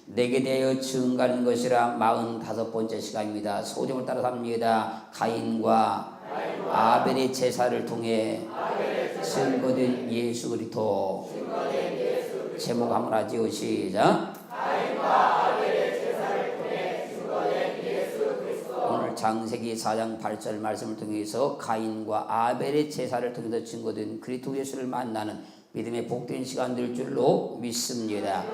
내게 대하여 증가하는 것이라 45번째 시간입니다. 소정을 따라 삽니다. 가인과 아벨의 제사를 통해 증거된 예수 그리스도. 제목 한번 하지요. 시작. 가인과 아벨의 제사를 통해 증거된 예수 그리스도. 오늘 창세기 4장 8절 말씀을 통해서 가인과 아벨의 제사를 통해서 증거된 그리스도 예수를 만나는 믿음의 복된 시간 될 줄로 믿습니다.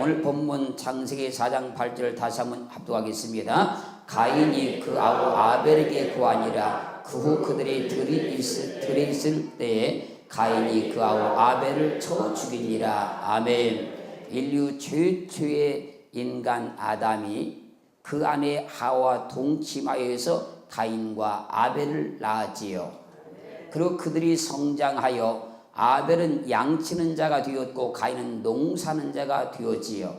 오늘 본문 창세기 4장 8절을 다시 한번 합독하겠습니다. 가인이 그 아우 아벨에게 구하니라. 그 후 그들이 들이 있을 때에 가인이 그 아우 아벨을 쳐 죽이니라. 아멘. 인류 최초의 인간 아담이 그 아내 하와 동침하여서 가인과 아벨을 낳았지요. 그리고 그들이 성장하여 아벨은 양치는 자가 되었고 가인은 농사는 자가 되었지요.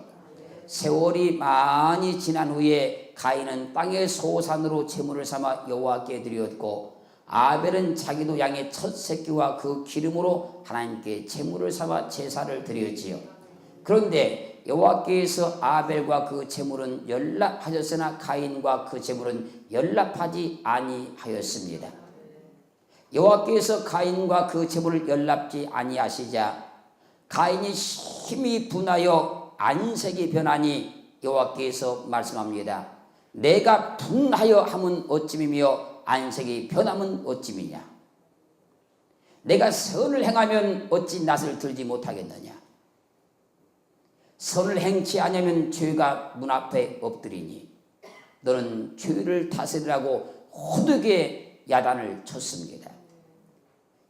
세월이 많이 지난 후에 가인은 땅의 소산으로 제물을 삼아 여호와께 드렸고 아벨은 자기도 양의 첫 새끼와 그 기름으로 하나님께 제물을 삼아 제사를 드렸지요. 그런데 여호와께서 아벨과 그 제물은 연락하셨으나 가인과 그 제물은 연락하지 아니하였습니다. 여호와께서 가인과 그 제물을 연락지 아니하시자 가인이 힘이 분하여 안색이 변하니 여호와께서 말씀합니다. 내가 분하여 함은 어찌미며 안색이 변함은 어찌미냐. 내가 선을 행하면 어찌 낯을 들지 못하겠느냐. 선을 행치 아니하면 죄가 문 앞에 엎드리니 너는 죄를 다스리라고 호되게 야단을 쳤습니다.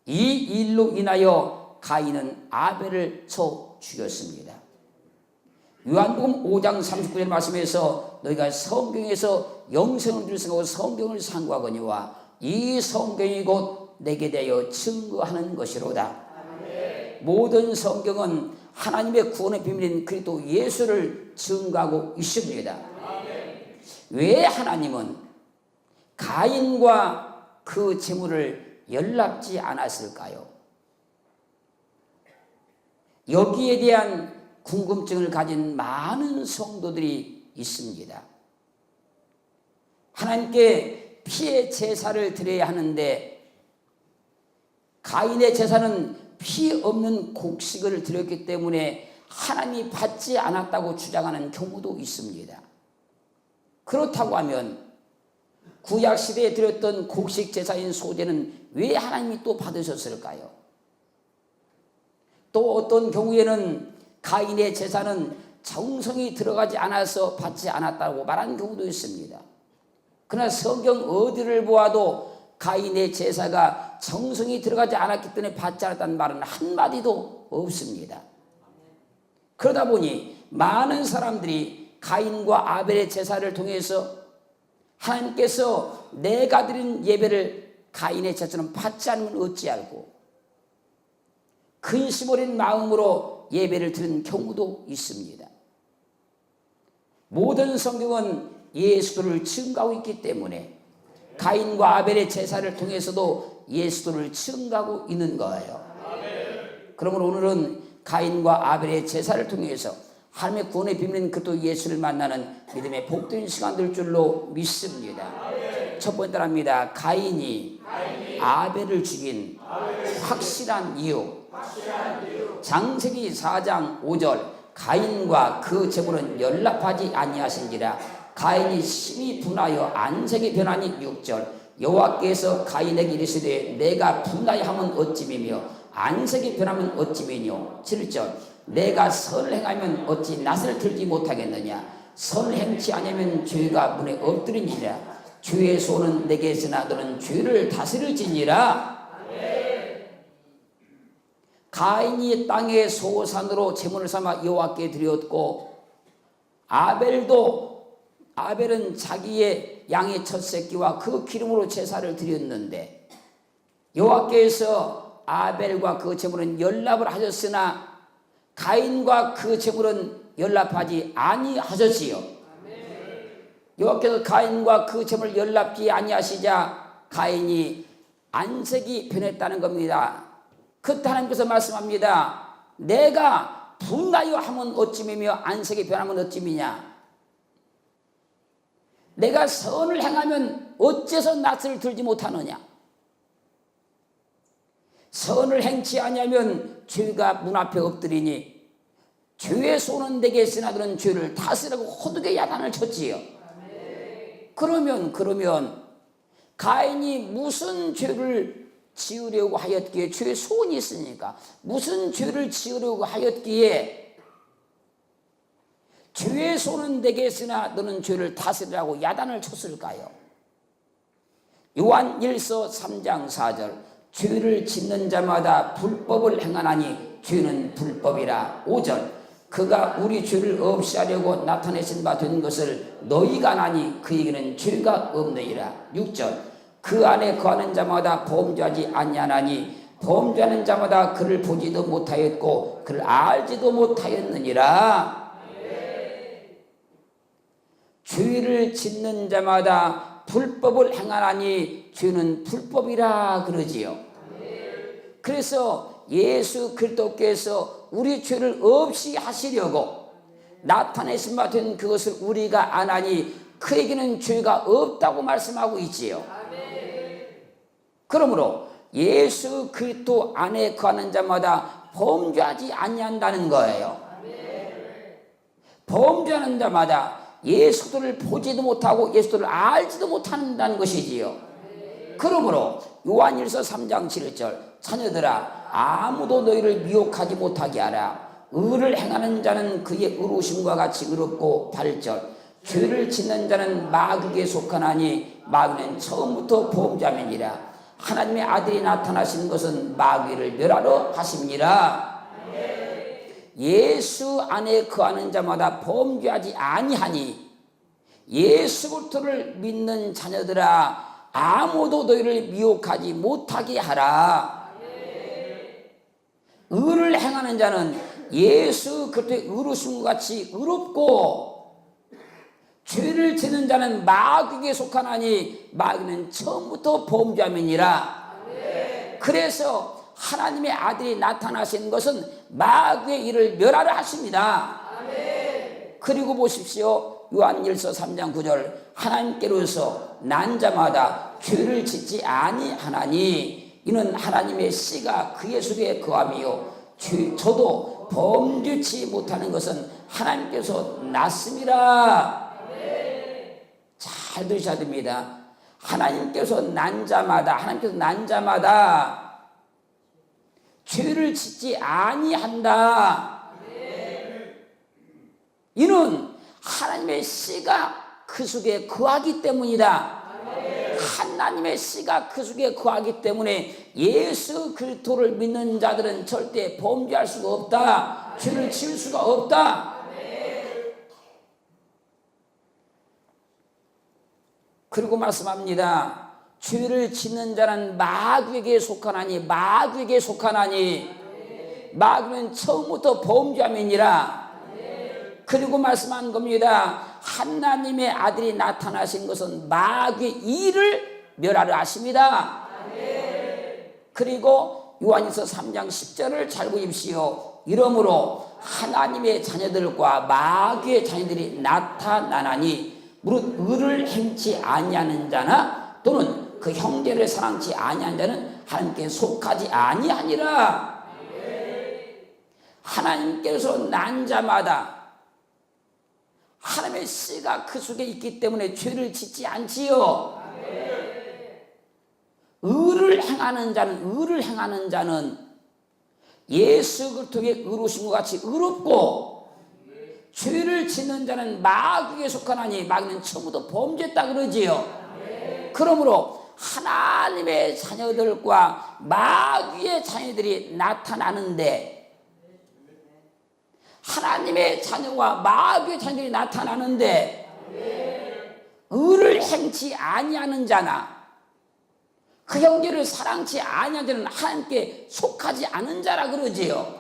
이 일로 인하여 가인은 아벨을 쳐 죽였습니다. 요한복음 5장 39절 말씀에서 너희가 성경에서 영생을 줄 생각하고 성경을 상고하거니와 이 성경이 곧 내게 대하여 증거하는 것이로다. 모든 성경은 하나님의 구원의 비밀인 그리스도 예수를 증거하고 있습니다. 왜 하나님은 가인과 그 제물을 연락지 않았을까요? 여기에 대한 궁금증을 가진 많은 성도들이 있습니다. 하나님께 피의 제사를 드려야 하는데 가인의 제사는 피 없는 곡식을 드렸기 때문에 하나님이 받지 않았다고 주장하는 경우도 있습니다. 그렇다고 하면 구약시대에 드렸던 곡식 제사인 소제는 왜 하나님이 또 받으셨을까요? 또 어떤 경우에는 가인의 제사는 정성이 들어가지 않아서 받지 않았다고 말하는 경우도 있습니다. 그러나 성경 어디를 보아도 가인의 제사가 정성이 들어가지 않았기 때문에 받지 않았다는 말은 한마디도 없습니다. 그러다 보니 많은 사람들이 가인과 아벨의 제사를 통해서 하나님께서 내가 드린 예배를 가인의 제사처럼 받지 않으면 어찌할꼬 근심 어린 마음으로 예배를 드리는 경우도 있습니다. 모든 성경은 예수를 증거하고 있기 때문에 가인과 아벨의 제사를 통해서도 예수를 증거하고 있는 거예요. 그러면 오늘은 가인과 아벨의 제사를 통해서 하나님의 구원의 비밀인 그리스도 예수를 만나는 믿음의 복된 시간 될 줄로 믿습니다. 첫 번째랍니다. 가인이 아벨을 죽인 확실한 이유. 창세기 4장 5절 가인과 그 제물은 연락하지 아니하신지라. 가인이 심히 분하여 안색이 변하니 6절 여호와께서 가인에게 이르시되 내가 분하여 하면 어찌미며 안색이 변하면 어찌미뇨. 7절 내가 선을 행하면 어찌 낯을 들지 못하겠느냐. 선을 행치 아니하면 죄가 문에 엎드리니라. 죄의 손은 내게 있으나 너는 죄를 다스릴지니라. 가인이 땅의 소산으로 제물을 삼아 여호와께 드렸고 아벨은 자기의 양의 첫 새끼와 그 기름으로 제사를 드렸는데 여호와께서 아벨과 그 제물은 연락을 하셨으나 가인과 그 제물은 연락하지 아니하셨지요. 여호와께서 가인과 그 제물을 연락지 아니하시자 가인이 안색이 변했다는 겁니다. 그때 하나님께서 말씀합니다. 내가 분하여 하면 어찌미며 안색이 변하면 어찌미냐. 내가 선을 행하면 어째서 낯을 들지 못하느냐. 선을 행치 아니하면 죄가 문 앞에 엎드리니 죄의 손은 내게 있으나 그런 죄를 다스리라고 호두게 야단을 쳤지요. 그러면 가인이 무슨 죄를 지으려고 하였기에, 죄의 소원이 있으니까 무슨 죄를 지으려고 하였기에 죄의 손은 내게 있으나 너는 죄를 다스리라고 야단을 쳤을까요? 요한 1서 3장 4절 죄를 짓는 자마다 불법을 행하나니 죄는 불법이라. 5절 그가 우리 죄를 없이 하려고 나타내신 바 된 것을 너희가 아나니 그에게는 죄가 없느니라. 6절 그 안에 거하는 자마다 범죄하지 아니하나니 범죄하는 자마다 그를 보지도 못하였고 그를 알지도 못하였느니라. 죄를 짓는 자마다 불법을 행하나니 죄는 불법이라 그러지요. 그래서 예수 그리스도께서 우리 죄를 없이 하시려고 나타내신 바 된 그것을 우리가 아나니 그에게는 죄가 없다고 말씀하고 있지요. 그러므로 예수 그리스도 안에 거하는 자마다 범죄하지 아니한다는 거예요. 범죄하는 자마다 예수를 보지도 못하고 예수를 알지도 못한다는 것이지요. 그러므로 요한일서 3장 7절 자녀들아 아무도 너희를 미혹하지 못하게 하라. 의를 행하는 자는 그의 의로우심과 같이 의롭고. 8절 죄를 짓는 자는 마귀에 속하나니 마귀는 처음부터 범죄함이니라. 하나님의 아들이 나타나신 것은 마귀를 멸하러 하심이니라. 예수 안에 거하는 자마다 범죄하지 아니하니 예수 그리스도를 믿는 자녀들아 아무도 너희를 미혹하지 못하게 하라. 의를 행하는 자는 예수 그리스도의 의로우심과 같이 의롭고, 죄를 짓는 자는 마귀에게 속하나니 마귀는 처음부터 범죄함이니라. 그래서 하나님의 아들이 나타나신 것은 마귀의 일을 멸하려 하십니다. 그리고 보십시오. 요한일서 3장 9절 하나님께로서 난 자마다 죄를 짓지 아니하나니 이는 하나님의 씨가 그의 속에 거함이요 저도 범죄치 못하는 것은 하나님께서 났습니다. 잘 들으셔야 됩니다. 하나님께서 난 자마다 죄를 짓지 아니한다. 이는 하나님의 씨가 그 속에 거하기 때문이다. 하나님의 씨가 그 속에 거하기 때문에 예수 그리스도를 믿는 자들은 절대 범죄할 수가 없다. 죄를 지을 수가 없다. 그리고 말씀합니다. 죄를 짓는 자는 마귀에게 속하나니 마귀는 처음부터 범죄함이니라. 그리고 말씀한 겁니다. 하나님의 아들이 나타나신 것은 마귀의 일을 멸하려 하십니다. 그리고 요한일서 3장 10절을 잘 보십시오. 이러므로 하나님의 자녀들과 마귀의 자녀들이 나타나나니 무릇 의를 행치 아니하는 자나 또는 그 형제를 사랑치 아니하는 자는 하나님께 속하지 아니하니라. 하나님께서 난 자마다 하나님의 씨가 그 속에 있기 때문에 죄를 짓지 않지요. 의를 행하는 자는 예수 그리스도의 의로우심과 같이 의롭고, 죄를 짓는 자는 마귀에 속하나니 마귀는 처음부터 범죄했다 그러지요. 그러므로 하나님의 자녀들과 마귀의 자녀들이 나타나는데, 하나님의 자녀와 마귀의 자녀들이 나타나는데 의를 행치 아니하는 자나 그 형제를 사랑치 아니하는 자는 하나님께 속하지 않은 자라 그러지요.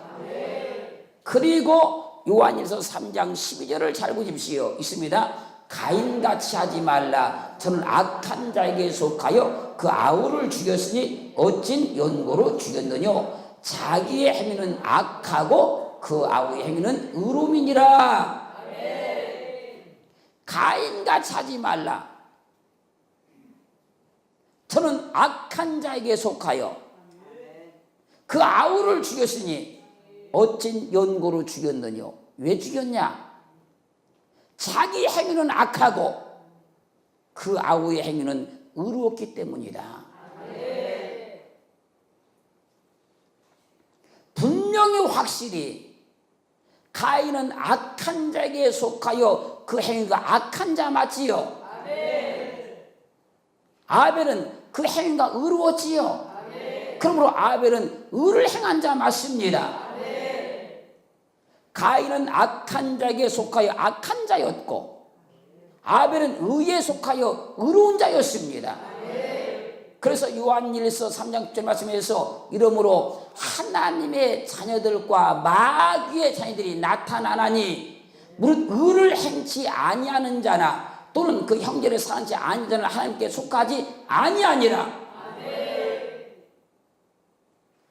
그리고 요한일서 3장 12절을 잘 보십시오. 있습니다. 가인같이 하지 말라. 저는 악한 자에게 속하여 그 아우를 죽였으니 어찐 연고로 죽였느뇨. 자기의 행위는 악하고 그 아우의 행위는 의로움이니라. 가인같이 하지 말라. 저는 악한 자에게 속하여 그 아우를 죽였으니 어찐 연고로 죽였느뇨. 왜 죽였냐? 자기 행위는 악하고 그 아우의 행위는 의로웠기 때문이다. 분명히 확실히 가인은 악한 자에게 속하여 그 행위가 악한 자 맞지요? 아벨은 그 행위가 의로웠지요? 그러므로 아벨은 의를 행한 자 맞습니다. 가인은 악한 자에게 속하여 악한 자였고 아벨은 의에 속하여 의로운 자였습니다. 그래서 요한일서 3장 7절 말씀에서 이러므로 하나님의 자녀들과 마귀의 자녀들이 나타나나니 무릇 의를 행치 아니하는 자나 또는 그 형제를 사랑치 아니하는 자는 하나님께 속하지 아니하니라.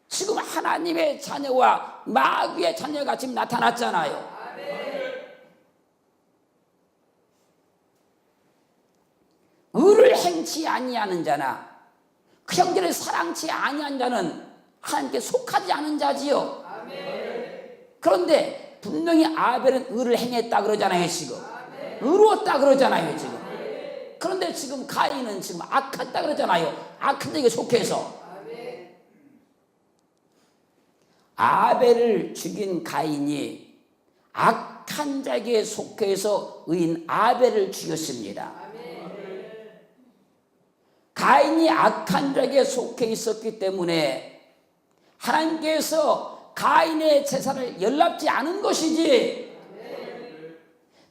지금 하나님의 자녀와 마귀의 자녀가 지금 나타났잖아요. 의를 행치 아니하는 자나 그 형제를 사랑치 아니하는 자는 하나님께 속하지 않은 자지요. 그런데 분명히 아벨은 의를 행했다 그러잖아요. 지금 의로웠다 그러잖아요. 지금. 그런데 지금 가인은 지금 악했다 그러잖아요. 악한 자에게 속해서. 아벨을 죽인 가인이 악한 자에게 속해서 의인 아벨을 죽였습니다. 가인이 악한 자에게 속해 있었기 때문에 하나님께서 가인의 제사를 연락지 않은 것이지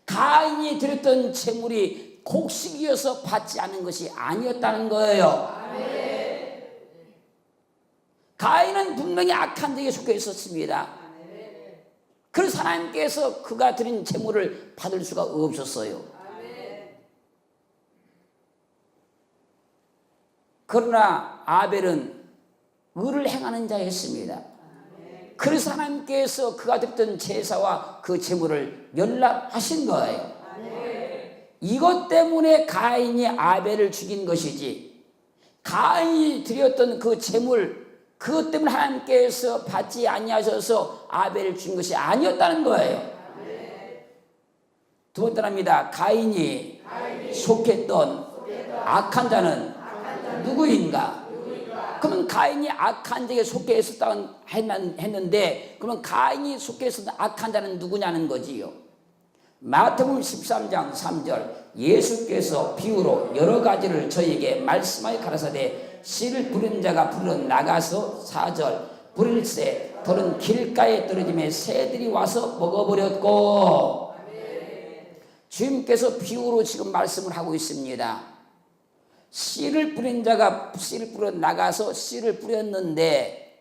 가인이 드렸던 제물이 곡식이어서 받지 않은 것이 아니었다는 거예요. 가인은 분명히 악한 자에게 속해 있었습니다. 그래서 하나님께서 그가 드린 제물을 받을 수가 없었어요. 그러나 아벨은 의를 행하는 자였습니다. 그래서 하나님께서 그가 드렸던 제사와 그 제물을 연락하신 거예요. 이것 때문에 가인이 아벨을 죽인 것이지 가인이 드렸던 그 제물 그것 때문에 하나님께서 받지 아니하셔서 아벨을 죽인 것이 아니었다는 거예요. 두 번째랍니다. 가인이 속했던 악한 자는 누구인가? 그러면 가인이 악한 자에게 속해 있었다고 했는데 그러면 가인이 속해 있었던 악한 자는 누구냐는 거지요. 마태복음 13장 3절 예수께서 비유로 여러 가지를 저에게 말씀하여 가라사대 씨를 뿌린 자가 불러 나가서 4절 뿌릴새 돌은 길가에 떨어짐에 새들이 와서 먹어버렸고. 주님께서 비유로 지금 말씀을 하고 있습니다. 씨를 뿌린 자가 씨를 뿌려 나가서 씨를 뿌렸는데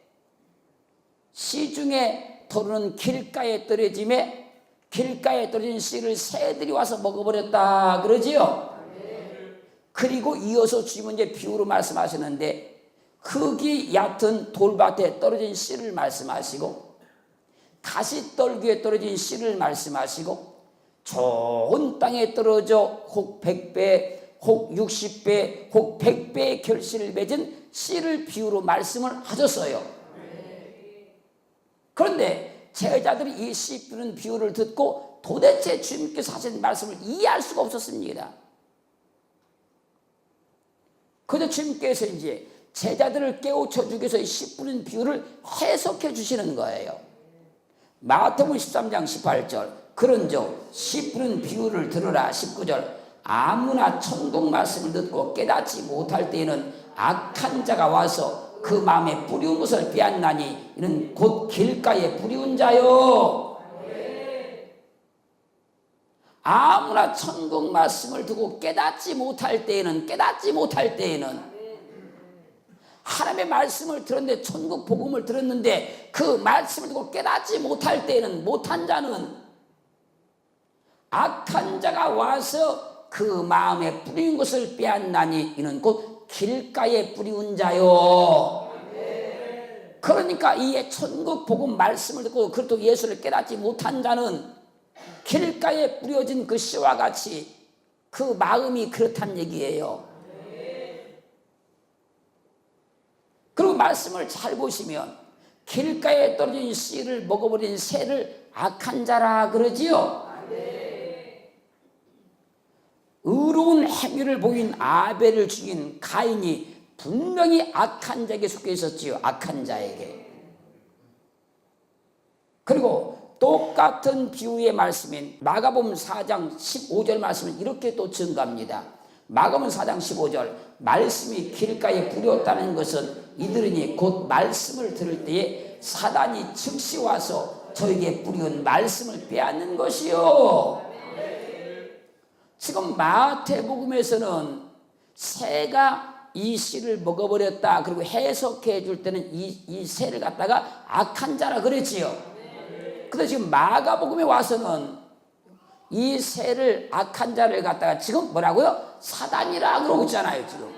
씨 중에 돌은 길가에 떨어짐에 길가에 떨어진 씨를 새들이 와서 먹어버렸다 그러지요. 그리고 이어서 주님은 이제 비유로 말씀하시는데 흙이 얕은 돌밭에 떨어진 씨를 말씀하시고 가시떨기에 떨어진 씨를 말씀하시고 좋은 땅에 떨어져 혹 100배 혹 60배 혹 100배의 결실을 맺은 씨를 비유로 말씀을 하셨어요. 그런데 제자들이 이 씨 뿌리는 비유를 듣고 도대체 주님께서 하신 말씀을 이해할 수가 없었습니다. 그런데 주님께서 이제 제자들을 깨우쳐 주기 위해서 씨 뿌리는 비유를 해석해 주시는 거예요. 마태복음 13장 18절 그런즉 씨 뿌리는 비유를 들으라. 19절 아무나 천국 말씀을 듣고 깨닫지 못할 때에는 악한 자가 와서 그 마음에 뿌리운 것을 빼앗나니 이는 곧 길가에 뿌리운 자요. 아무나 천국 말씀을 듣고 깨닫지 못할 때에는 하나님의 말씀을 들었는데 천국 복음을 들었는데 그 말씀을 듣고 깨닫지 못할 때에는 못한 자는 악한 자가 와서 그 마음에 뿌린 것을 빼앗나니 이는 곧 길가에 뿌리운 자요. 그러니까 이 천국 복음 말씀을 듣고 그렇다고 예수를 깨닫지 못한 자는 길가에 뿌려진 그 씨와 같이 그 마음이 그렇단 얘기예요. 그리고 말씀을 잘 보시면 길가에 떨어진 씨를 먹어버린 새를 악한 자라 그러지요. 의로운 행위를 보인 아벨을 죽인 가인이 분명히 악한 자에게 속해 있었지요. 악한 자에게. 그리고 똑같은 비유의 말씀인 마가복음 4장 15절 말씀은 이렇게 또 증가합니다. 마가복음 4장 15절 말씀이 길가에 뿌렸다는 것은 이들이 곧 말씀을 들을 때에 사단이 즉시 와서 저에게 뿌리운 말씀을 빼앗는 것이요. 지금 마태복음에서는 새가 이 씨를 먹어버렸다. 그리고 해석해 줄 때는 이 새를 갖다가 악한 자라 그랬지요. 근데 지금 마가복음에 와서는 이 새를 악한 자를 갖다가 지금 뭐라고요? 사단이라 그러고 있잖아요, 지금.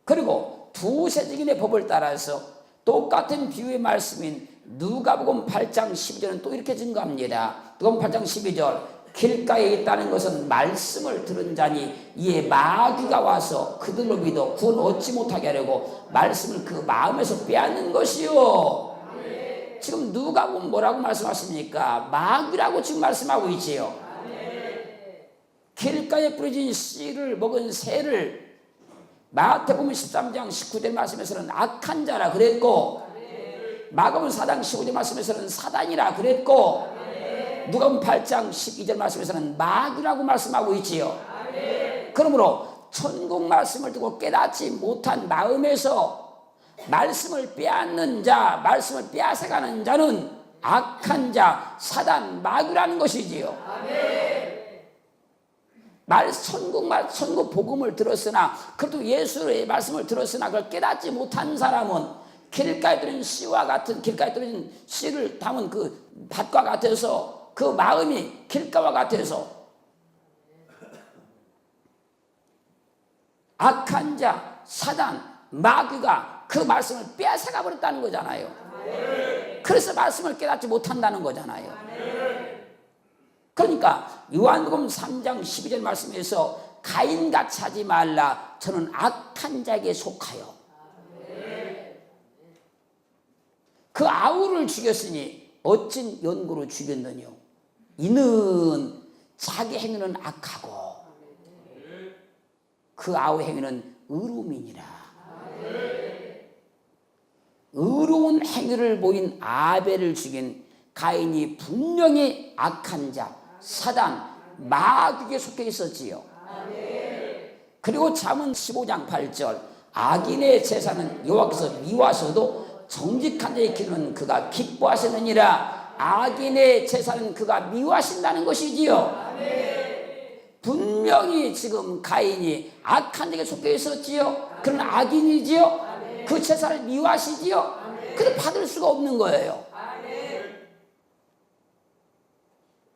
그리고 두세 증인의 법을 따라서 똑같은 비유의 말씀인 누가복음 8장 12절은 또 이렇게 증가합니다. 누가복음 8장 12절 길가에 있다는 것은 말씀을 들은 자니 이에 마귀가 와서 그들로 믿어 구원 얻지 못하게 하려고 말씀을 그 마음에서 빼앗는 것이요. 지금 누가 뭐라고 말씀하십니까? 마귀라고 지금 말씀하고 있지요. 길가에 뿌려진 씨를 먹은 새를 마태복음 13장 19절 말씀에서는 악한 자라 그랬고 마가복음 4장 15절 말씀에서는 사단이라 그랬고 누가복음 8장 12절 말씀에서는 마귀라고 말씀하고 있지요. 그러므로 천국 말씀을 듣고 깨닫지 못한 마음에서 말씀을 빼앗는 자, 말씀을 빼앗아가는 자는 악한 자, 사단, 마귀라는 것이지요. 천국 복음을 들었으나 그래도 예수의 말씀을 들었으나 그걸 깨닫지 못한 사람은 길가에 떨어진 씨와 같은 길가에 떨어진 씨를 담은 그 밭과 같아서 그 마음이 길가와 같아서 악한 자, 사단, 마귀가 그 말씀을 빼앗아가 버렸다는 거잖아요. 그래서 말씀을 깨닫지 못한다는 거잖아요. 그러니까 요한복음 3장 12절 말씀에서 가인같이 하지 말라. 저는 악한 자에게 속하여. 그 아우를 죽였으니 어찐 연고로 죽였느뇨. 이는 자기 행위는 악하고 그 아우 행위는 의로움이니라. 의로운 행위를 보인 아벨을 죽인 가인이 분명히 악한 자, 사단, 마귀에게 속해 있었지요. 그리고 잠언 15장 8절 악인의 제사는 여호와께서 미워하셔도 정직한 자의 기도는 그가 기뻐하시느니라. 악인의 제사는 그가 미워하신다는 것이지요. 분명히 지금 가인이 악한 자에게 속해 있었지요. 그런 악인이지요. 그 제사를 미워하시지요. 그래도 받을 수가 없는 거예요.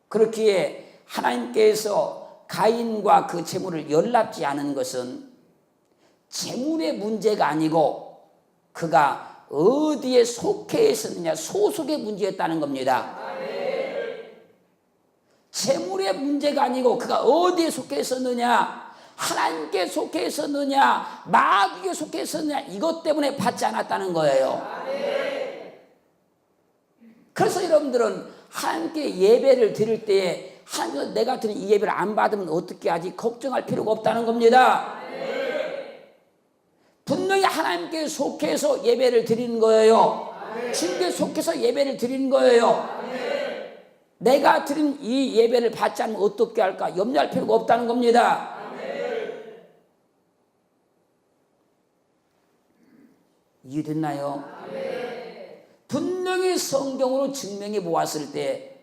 그렇기에 하나님께서 가인과 그 재물을 연락지 않은 것은 재물의 문제가 아니고 그가 어디에 속해 있었느냐, 소속의 문제였다는 겁니다. 재물의 문제가 아니고 그가 어디에 속해 있었느냐, 하나님께 속해 있었느냐, 마귀에 속해 있었느냐, 이것 때문에 받지 않았다는 거예요. 그래서 여러분들은 하나님께 예배를 드릴 때에 하나님 내가 드린 이 예배를 안 받으면 어떻게 하지? 걱정할 필요가 없다는 겁니다. 분명히 하나님께 속해서 예배를 드리는 거예요. 주님께 속해서 예배를 드리는 거예요. 내가 드린 이 예배를 받지 않으면 어떻게 할까? 염려할 필요가 없다는 겁니다. 이해됐나요? 분명히 성경으로 증명해 보았을 때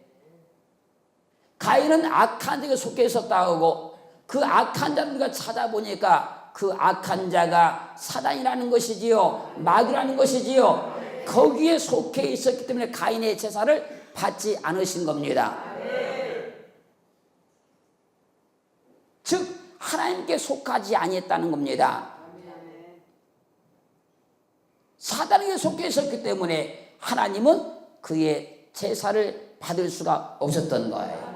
가인은 악한 자에게 속해 있었다고 하고 그 악한 자를 우리가 찾아보니까 그 악한 자가 사단이라는 것이지요. 마귀라는 것이지요. 거기에 속해 있었기 때문에 가인의 제사를 받지 않으신 겁니다. 즉 하나님께 속하지 아니했다는 겁니다. 사단에게 속해 있었기 때문에 하나님은 그의 제사를 받을 수가 없었던 거예요.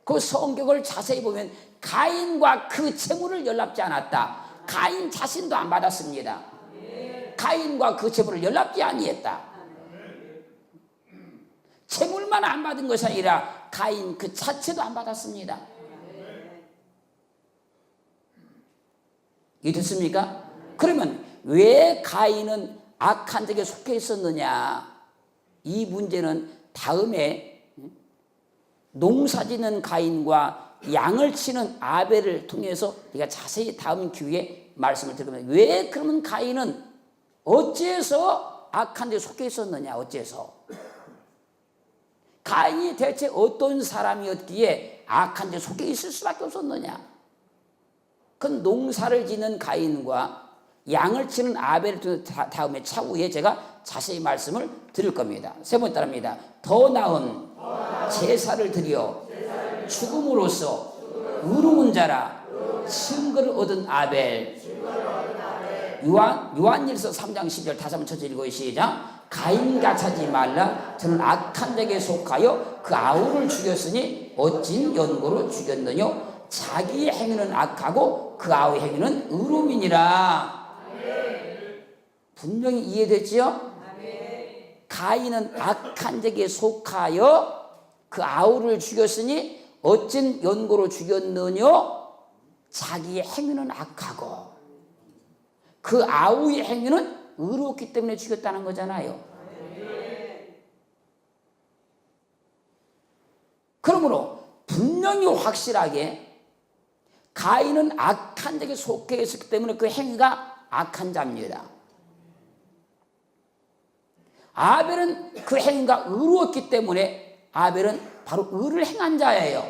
그 성경을 자세히 보면 가인과 그 제물을 연락지 않았다. 가인 자신도 안 받았습니다. 가인과 그 제물을 연락지 아니했다. 제물만 안 받은 것이 아니라 가인 그 자체도 안 받았습니다. 이해됐습니까? 그러면 왜 가인은 악한 적에 속해 있었느냐? 이 문제는 다음에 농사짓는 가인과 양을 치는 아벨을 통해서 우리가 자세히 다음 기회에 말씀을 드리면, 왜 그러면 가인은 어째서 악한 데 속해 있었느냐? 어째서? 가인이 대체 어떤 사람이었기에 악한 데 속해 있을 수밖에 없었느냐? 그 농사를 짓는 가인과 양을 치는 아벨을 통해서 다음에 차후에 제가 자세히 말씀을 드릴 겁니다. 세 번 따라합니다. 더 나은 제사를 드려 죽음으로써 의로운 자라 증거를 얻은 아벨. 요한일서 3장 10절 다시 한번 쳐서 읽어요. 시작. 가인같이 하지 말라. 저는 악한 자에게 속하여 그 아우를 죽였으니 어찐 연고로 죽였느냐. 자기의 행위는 악하고 그 아우의 행위는 의로움이니라. 분명히 이해됐지요? 가인은 악한 자에게 속하여 그 아우를 죽였으니 어찐 연고로 죽였느냐. 자기의 행위는 악하고 그 아우의 행위는 의롭기 때문에 죽였다는 거잖아요. 그러므로 분명히 확실하게 가인은 악한 자에게 속해 있었기 때문에 그 행위가 악한 자입니다. 아벨은 그 행위가 의로웠기 때문에 아벨은 바로 의를 행한 자예요.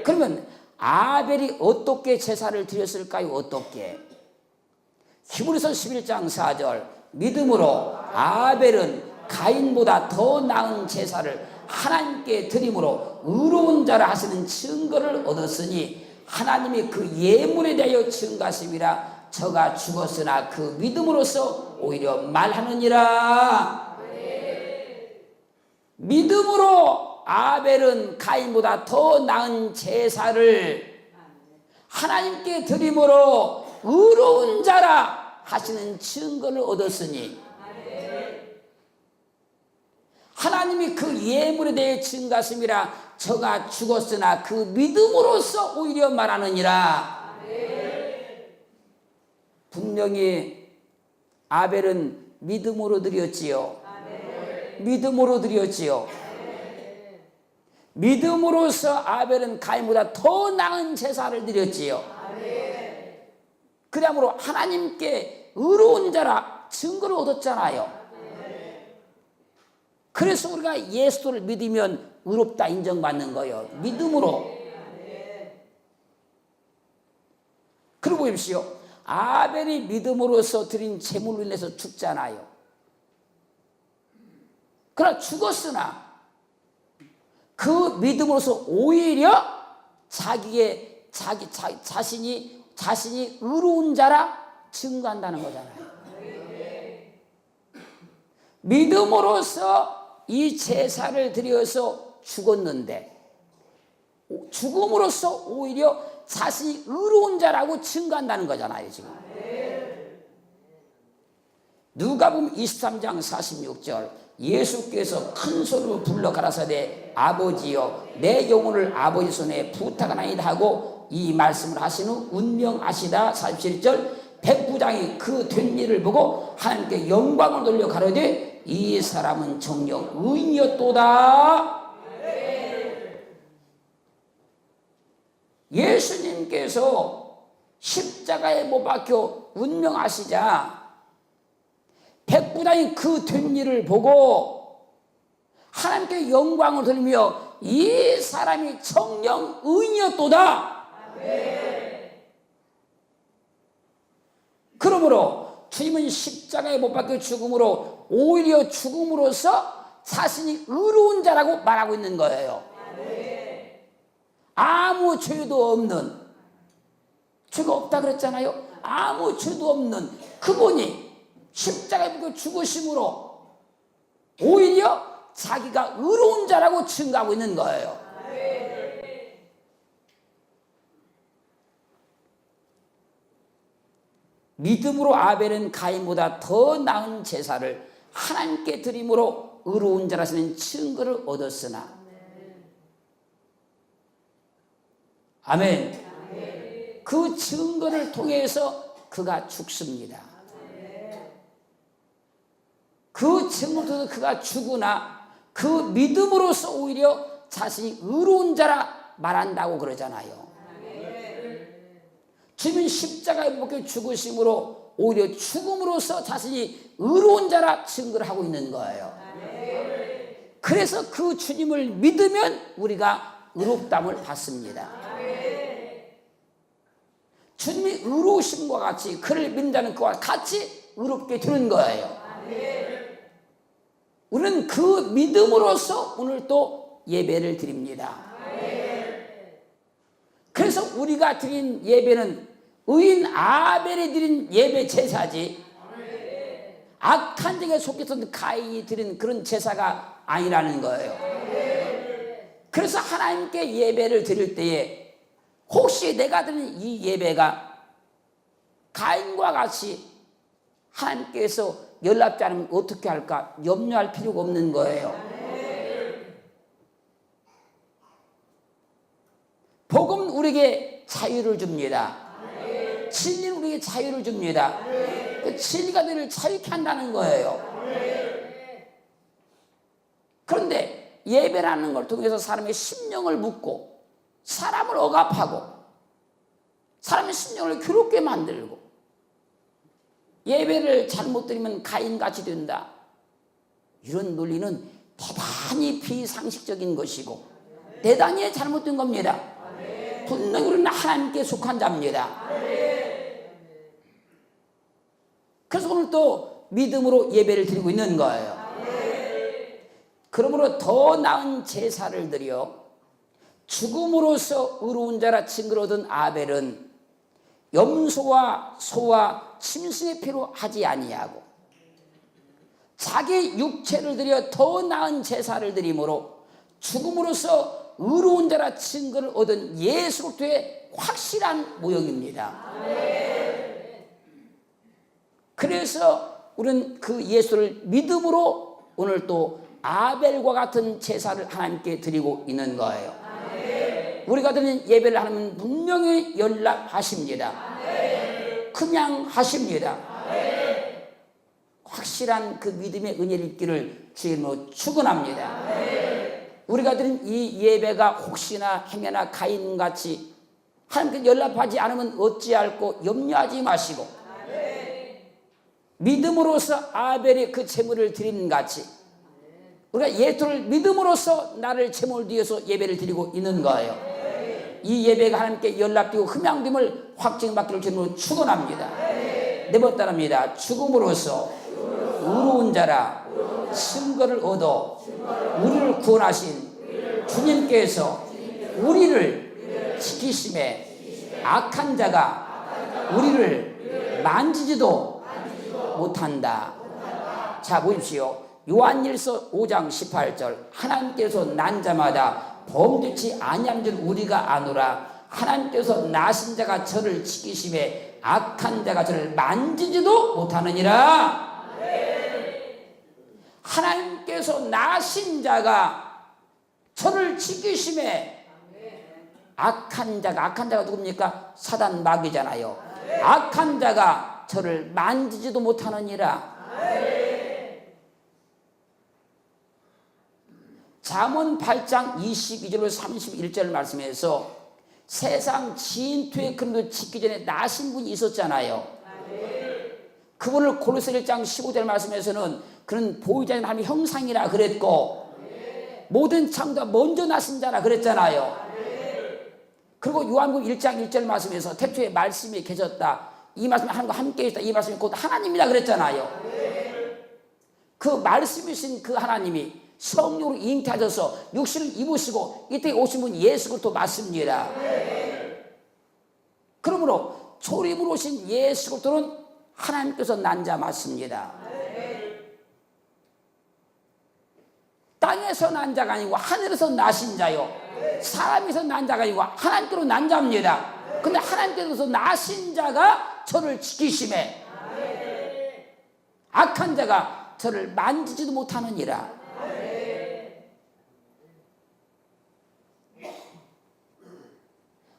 그러면 아벨이 어떻게 제사를 드렸을까요? 어떻게? 히브리서 11장 4절 믿음으로 아벨은 가인보다 더 나은 제사를 하나님께 드림으로 의로운 자라 하시는 증거를 얻었으니 하나님이 그 예물에 대하여 증가하심이라. 저가 죽었으나 그 믿음으로써 오히려 말하느니라. 믿음으로 아벨은 가인보다 더 나은 제사를 하나님께 드림으로 의로운 자라 하시는 증거를 얻었으니 하나님이 그 예물에 대해 증가하심이라. 저가 죽었으나 그 믿음으로써 오히려 말하느니라. 분명히 아벨은 믿음으로 드렸지요. 믿음으로 드렸지요. 믿음으로써 아벨은 가인보다 더 나은 제사를 드렸지요. 그러므로 하나님께 의로운 자라 증거를 얻었잖아요. 그래서 우리가 예수를 믿으면 의롭다 인정받는 거예요. 믿음으로. 그리고 보십시오. 아벨이 믿음으로써 드린 제물로 인해서 죽잖아요. 그러나 죽었으나 그 믿음으로써 오히려 자신이 의로운 자라 증거한다는 거잖아요. 믿음으로써 이 제사를 드려서 죽었는데 죽음으로써 오히려 자신이 의로운 자라고 증거한다는 거잖아요. 지금 누가복음 23장 46절 예수께서 큰 소리로 불러 가라사대 아버지여 내 영혼을 아버지 손에 부탁하나이다 하고 이 말씀을 하신 후 운명하시다. 47절 백부장이 그 된 일을 보고 하나님께 영광을 돌려 가로되 이 사람은 정녕 의인이었도다. 예수님께서 십자가에 못 박혀 운명하시자 백부장이 그 된 일을 보고 하나님께 영광을 돌리며 이 사람이 정녕 의인이었도다. 그러므로 주님은 십자가에 못 박혀 죽음으로 오히려 죽음으로써 자신이 의로운 자라고 말하고 있는 거예요. 아무 죄도 없는, 죄가 없다 그랬잖아요. 아무 죄도 없는 그분이 십자가에 못 박혀 죽으심으로 오히려 자기가 의로운 자라고 증거하고 있는 거예요. 믿음으로 아벨은 가인보다 더 나은 제사를 하나님께 드림으로 의로운 자라시는 증거를 얻었으나 아멘. 그 증거를 통해서 그가 죽습니다. 그 증거를 통해서 그가 죽으나 그 믿음으로써 오히려 자신이 의로운 자라 말한다고 그러잖아요. 주님은 십자가에 못 박혀 죽으심으로 오히려 죽음으로써 자신이 의로운 자라 증거를 하고 있는 거예요. 그래서 그 주님을 믿으면 우리가 의롭다함을 받습니다. 주님이 의로우심과 같이 그를 믿는다는 그와 같이 의롭게 되는 거예요. 우리는 그 믿음으로써 오늘 또 예배를 드립니다. 그래서 우리가 드린 예배는 의인 아벨이 드린 예배 제사지 악한 자에 속했던 가인이 드린 그런 제사가 아니라는 거예요. 그래서 하나님께 예배를 드릴 때에 혹시 내가 드린 이 예배가 가인과 같이 하나님께서 연락지 않으면 어떻게 할까 염려할 필요가 없는 거예요. 복음은 우리에게 자유를 줍니다. 진리는 우리에게 자유를 줍니다. 그 진리가 너를 자유케 한다는 거예요. 그런데 예배라는 걸 통해서 사람의 심령을 묻고 사람을 억압하고 사람의 심령을 괴롭게 만들고 예배를 잘못 드리면 가인같이 된다. 이런 논리는 대단히 비상식적인 것이고 대단히 잘못된 겁니다. 분명히 우리는 하나님께 속한 자입니다. 그래서 오늘 또 믿음으로 예배를 드리고 있는 거예요. 그러므로 더 나은 제사를 드려 죽음으로써 의로운 자라 증거를 얻은 아벨은 염소와 소와 짐승의 피로 하지 아니하고 자기 육체를 들여 더 나은 제사를 드림으로 죽음으로써 의로운 자라 증거를 얻은 예수 그리스도의 확실한 모형입니다. 그래서 우리는 그 예수를 믿음으로 오늘 또 아벨과 같은 제사를 하나님께 드리고 있는 거예요. 우리가 드리는 예배를 하나님은 분명히 연락하십니다. 그냥 하십니다. 확실한 그 믿음의 은혜를 입기를 주님으로 축원합니다. 우리가 드린 이 예배가 혹시나 행여나 가인같이 하나님께 연락하지 않으면 어찌할꼬 염려하지 마시고 믿음으로써 아벨의 그 제물을 드리는 같이 우리가 예수를 믿음으로써 나를 제물 뒤에서 예배를 드리고 있는 거예요. 이 예배가 하나님께 연락되고 흠양됨을 확증받기를 주님으로 축원합니다. 네 번 따라합니다. 죽음으로써 의로운 자라 증거를 얻어 우리를 구원하신 주님께서 우리를 지키심에 악한 자가 우리를 만지지도 못한다. 자 보십시오. 요한일서 5장 18절 하나님께서 난 자마다 범죄치 아니함 줄 우리가 아노라. 하나님께서 나신 자가 저를 지키심에 악한 자가 저를 만지지도 못하느니라. 하나님께서 나신 자가 저를 지키심에 악한 자가 누굽니까? 사단 마귀잖아요. 악한 자가 저를 만지지도 못하느니라. 잠언 8장 22절 31절 말씀에서 세상 진토의 그림도 짓기 전에 나신 분이 있었잖아요. 그분을 고린도서 1장 15절 말씀에서는 그는 보이지 않는 하나님의 형상이라 그랬고 모든 창조가 먼저 나신 자라 그랬잖아요. 그리고 요한복음 1장 1절 말씀에서 태초에 말씀이 계셨다. 이 말씀이 하나님과 함께 있다. 이 말씀이 곧 하나님이라 그랬잖아요. 그 말씀이신 그 하나님이 성령으로 잉태하셔서 육신을 입으시고 이 땅에 오신 분 예수 그리스도 맞습니다. 그러므로 초림으로 오신 예수 그리스도는 하나님께서 난 자 맞습니다. 땅에서 난 자가 아니고 하늘에서 나신 자요. 사람에서 난 자가 아니고 하나님께로 난 자입니다. 근데 하나님께서 나신 자가 저를 지키심에 악한 자가 저를 만지지도 못하느니라.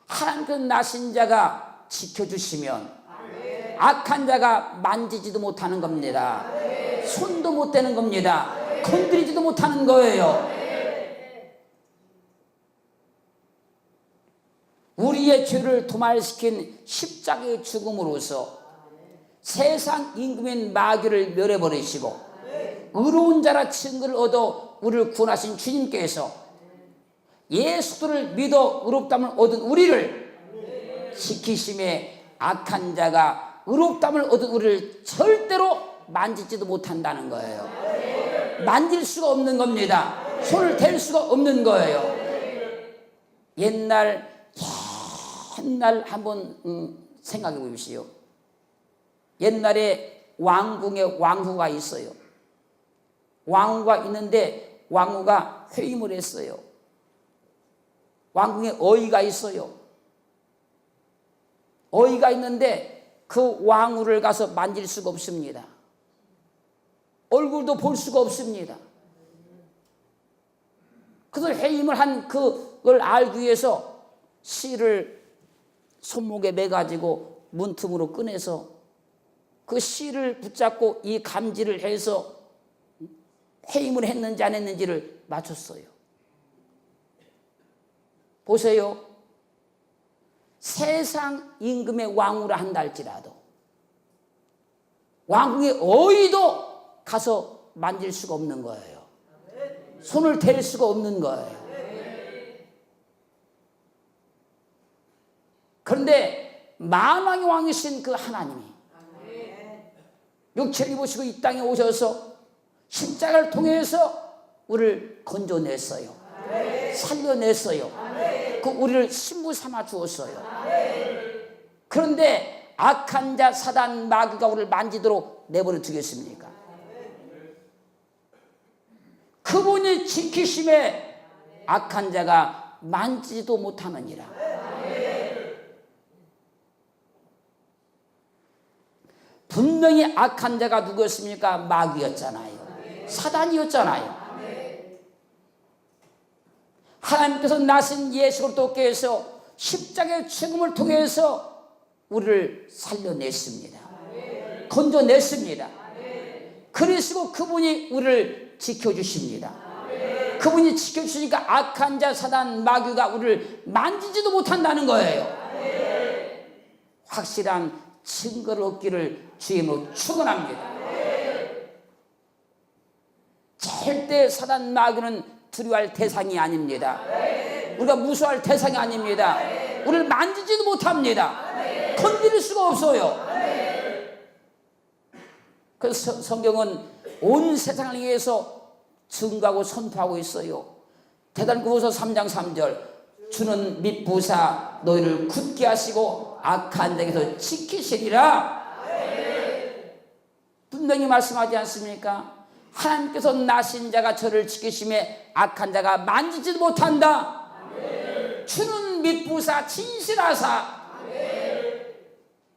하나님께서 나신 자가 지켜주시면 악한 자가 만지지도 못하는 겁니다. 손도 못 대는 겁니다. 건드리지도 못하는 거예요. 우리의 죄를 도말시킨 십자가의 죽음으로써 세상 임금인 마귀를 멸해버리시고 의로운 자라 칭거를 얻어 우리를 구원하신 주님께서 예수를 믿어 의롭다함을 얻은 우리를 지키심에 악한 자가 의롭다함을 얻은 우리를 절대로 만지지도 못한다는 거예요. 만질 수가 없는 겁니다. 손을 댈 수가 없는 거예요. 옛날 한번 생각해 보십시오. 옛날에 왕궁에 왕후가 있어요. 왕후가 있는데 왕후가 회임을 했어요. 왕궁에 어이가 있어요. 어이가 있는데 그 왕후를 가서 만질 수가 없습니다. 얼굴도 볼 수가 없습니다. 그래서 회임을 한 그걸 알기 위해서 실을 손목에 매가지고 문틈으로 꺼내서 그 실을 붙잡고 이 감지를 해서 회임을 했는지 안 했는지를 맞췄어요. 보세요. 세상 임금의 왕후라 한다 할지라도 왕궁의 어이도 가서 만질 수가 없는 거예요. 손을 댈 수가 없는 거예요. 그런데 만왕의 왕이신 그 하나님이 육체를 입으시고 이 땅에 오셔서 십자가를 통해서 우리를 건져냈어요. 살려냈어요. 그 우리를 신부 삼아 주었어요. 그런데 악한 자 사단 마귀가 우리를 만지도록 내버려 두겠습니까? 그분이 지키심에 악한 자가 만지지도 못하느니라. 분명히 악한 자가 누구였습니까? 마귀였잖아요. 사단이었잖아요. 하나님께서 나신 예수 그리스도께서 십자가의 죽음을 통해서 우리를 살려냈습니다. 건져냈습니다. 그러시고 그분이 우리를 지켜주십니다. 그분이 지켜주시니까 악한 자 사단 마귀가 우리를 만지지도 못한다는 거예요. 확실한 증거를 얻기를 주임으로 축원합니다. 절대 사단 마귀는 두려워할 대상이 아닙니다. 우리가 무서워할 대상이 아닙니다. 우리를 만지지도 못합니다. 건드릴 수가 없어요. 그래서 성경은 온 세상을 위해서 증거하고 선포하고 있어요. 대단구후서 3장 3절 주는 밑부사 너희를 굳게 하시고 악한 자에게서 지키시리라. 분명히 말씀하지 않습니까? 하나님께서 나신 자가 저를 지키심에 악한 자가 만지지도 못한다. 주는 밑부사 진실하사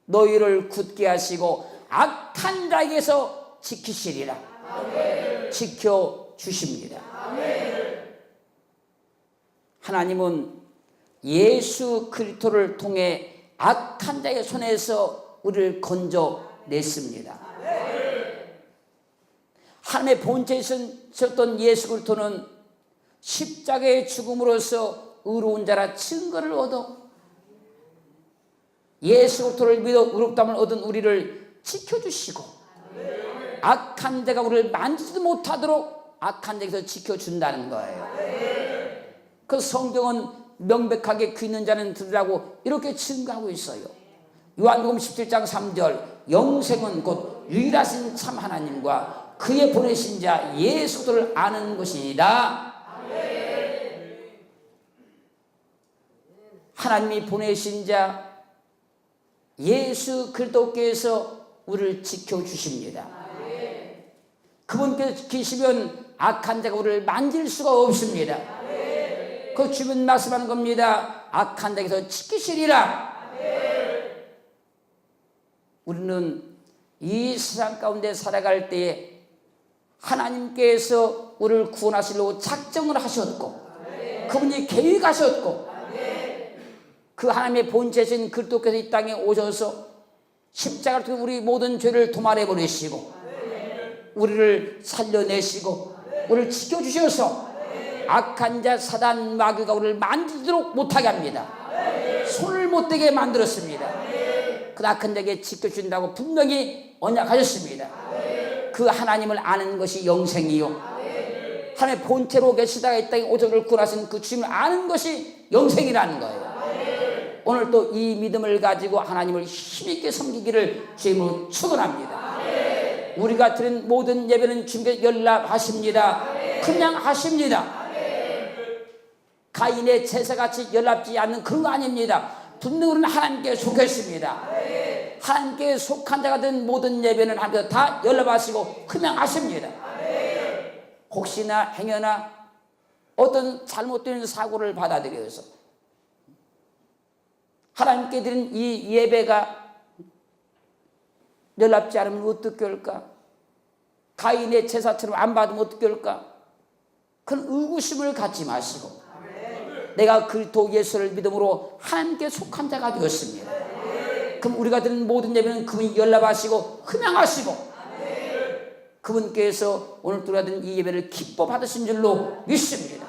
너희를 굳게 하시고 악한 자에게서 지키시리라. 지켜주십니다. 하나님은 예수 그리스도를 통해 악한 자의 손에서 우리를 건져냈습니다. 하나님의 본체이셨던 예수 그리스도는 십자가의 죽음으로써 의로운 자라 증거를 얻어 예수 그리스도를 믿어 의롭다함을 얻은 우리를 지켜주시고 악한 자가 우리를 만지지도 못하도록 악한 자에게서 지켜준다는 거예요. 그 성경은 명백하게 귀 있는 자는 들으라고 이렇게 증거하고 있어요. 요한복음 17장 3절 영생은 곧 유일하신 참 하나님과 그의 보내신 자 예수 그리스도를 아는 것이니라. 하나님이 보내신 자 예수 그리스도께서 우리를 지켜주십니다. 그분께서 계시면 악한 자가 우리를 만질 수가 없습니다. 그 주변 말씀하는 겁니다. 악한 자에게서 지키시리라. 우리는 이 세상 가운데 살아갈 때에 하나님께서 우리를 구원하시려고 작정을 하셨고 그분이 계획하셨고 그 하나님의 본체신 그리스도께서 이 땅에 오셔서 십자가를 통해 우리 모든 죄를 도말해 버리시고 우리를 살려내시고 우리를 지켜주셔서 악한 자 사단 마귀가 우리를 만지도록 못하게 합니다. 손을 못 대게 만들었습니다. 그 악한 자에게 지켜준다고 분명히 언약하셨습니다. 그 하나님을 아는 것이 영생이요 하나님의 본체로 계시다가 이 땅에 오셔서 구원하신 그 주님을 아는 것이 영생이라는 거예요. 오늘 또 이 믿음을 가지고 하나님을 힘있게 섬기기를 주님으로 축원합니다. 우리가 드린 모든 예배는 주님께 연락하십니다. 그냥 하십니다. 가인의 제사같이 연락지 않는 그런 거 아닙니다. 분명히 우리는 하나님께 속했습니다. 하나님께 속한 자가 된 모든 예배는 하나님께서 다 연락하시고 그냥 하십니다. 혹시나 행여나 어떤 잘못된 사고를 받아들여서 하나님께 드린 이 예배가 연락지 않으면 어떻게 할까? 가인의 제사처럼 안 받으면 어떻게 할까? 그런 의구심을 갖지 마시고 내가 그리스도 예수를 믿음으로 하나님께 속한 자가 되었습니다. 그럼 우리가 드린 모든 예배는 그분이 연락하시고 흠양하시고 그분께서 오늘 우리가 드린 이 예배를 기뻐 받으신 줄로 믿습니다.